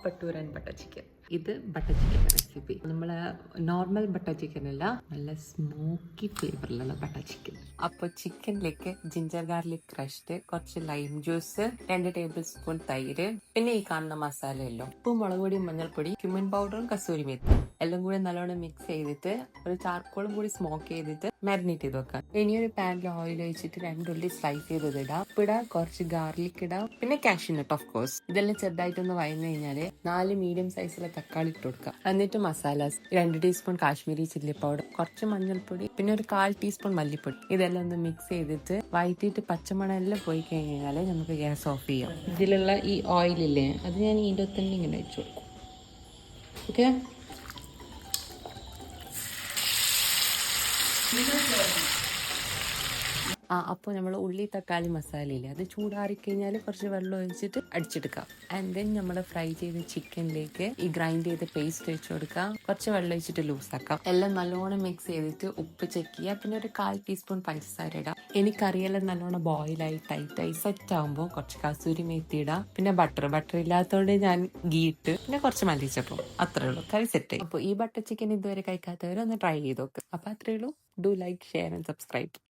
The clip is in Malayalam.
പട്ടൂരൻ ബട്ടർ ചിക്കൻ. ഇത് ബട്ടർ ചിക്കൻ റെസിപ്പി. നമ്മളെ നോർമൽ ബട്ടർ ചിക്കൻ അല്ല, നല്ല സ്മോക്കി ഫ്ലേവറിലുള്ള ബട്ടർ ചിക്കൻ. അപ്പോൾ ചിക്കനിലേക്ക് ജിഞ്ചർ ഗാർലിക് ക്രഷ്ഡ്, കുറച്ച് ലൈം ജ്യൂസ്, 2 ടേബിൾ സ്പൂൺ തൈര്, പിന്നെ ഈ കാണുന്ന മസാലയല്ലോ, ഉപ്പും മുളക് പൊടിയും മഞ്ഞൾപ്പൊടി, ക്യുമിൻ പൗഡറും കസൂരി മേത്തി എല്ലാം കൂടി നല്ലോണം മിക്സ് ചെയ്തിട്ട് ഒരു ചാർക്കോളും കൂടി സ്മോക്ക് ചെയ്തിട്ട് മാരിനേറ്റ് ചെയ്ത് വെക്കാം. ഇനി ഒരു പാനിൽ ഓയിൽ ഒഴിച്ചിട്ട് 2 ഉള്ളി സ്ലൈസ് ചെയ്തത് ഇടാം. ഉപ്പിടാം, കുറച്ച് ഗാർലിക് ഇടാം, പിന്നെ കാഷ്യൂ നട്ട് ഓഫ് കോഴ്സ്. ഇതെല്ലാം ചെറുതായിട്ടൊന്ന് വഴന്നു കഴിഞ്ഞാല് 4 മീഡിയം സൈസിലെ തക്കാളി ഇട്ട് കൊടുക്കാം. എന്നിട്ട് masalas 2 teaspoon Kashmiri chilli powder, കുറച്ച് മഞ്ഞൾപ്പൊടി, പിന്നെ ഒരു 1/4 ടീസ്പൂൺ മല്ലിപ്പൊടി, ഇതെല്ലാം ഒന്ന് മിക്സ് ചെയ്തിട്ട് വഴറ്റിയിട്ട് പച്ചമണം എല്ലാം പോയി കഴിഞ്ഞാല് നമുക്ക് ഗ്യാസ് ഓഫ് ചെയ്യാം. ഇതിലുള്ള ഈ ഓയിലില്ലേ, അത് ഞാൻ ഇതിൻ്റെ തന്നെ ഇങ്ങനെ വെച്ച് കൊടുക്കും. ഓക്കെ, അപ്പോൾ നമ്മൾ ഉള്ളി തക്കാളി മസാലയില്ലേ, അത് ചൂടാറിക്കഴിഞ്ഞാൽ കുറച്ച് വെള്ളം ഒഴിച്ചിട്ട് അടിച്ചെടുക്കാം. ആൻഡ് ദെൻ നമ്മൾ ഫ്രൈ ചെയ്ത ചിക്കനിലേക്ക് ഈ ഗ്രൈൻഡ് ചെയ്ത പേസ്റ്റ് ഒഴിച്ചു കൊടുക്കാം. കുറച്ച് വെള്ളം ഒഴിച്ചിട്ട് ലൂസാക്കാം. എല്ലാം നല്ലോണം മിക്സ് ചെയ്തിട്ട് ഉപ്പ് ചെക്ക് ചെയ്യുക. പിന്നെ ഒരു 1/4 ടീസ്പൂൺ പഞ്ചസാര ഇടാം. എനിക്കറിയെല്ലാം നല്ലോണം ബോയിലായി ടൈറ്റായി സെറ്റ് ആകുമ്പോൾ കുറച്ച് കസൂരി മേത്തി ഇടാം. പിന്നെ ബട്ടർ ഇല്ലാത്തതുകൊണ്ട് ഞാൻ ഗീ ഇട്ട്, പിന്നെ കുറച്ച് മല്ലിച്ചപ്പം. അത്രേ ഉള്ളൂ, കറി സെറ്റ് ആയി. അപ്പോൾ ഈ ബട്ടർ ചിക്കൻ ഇതുവരെ കഴിക്കാത്തവരൊന്ന് ട്രൈ ചെയ്ത് നോക്ക്. അപ്പോൾ അത്രേ ഉള്ളൂ. Do like, share and subscribe.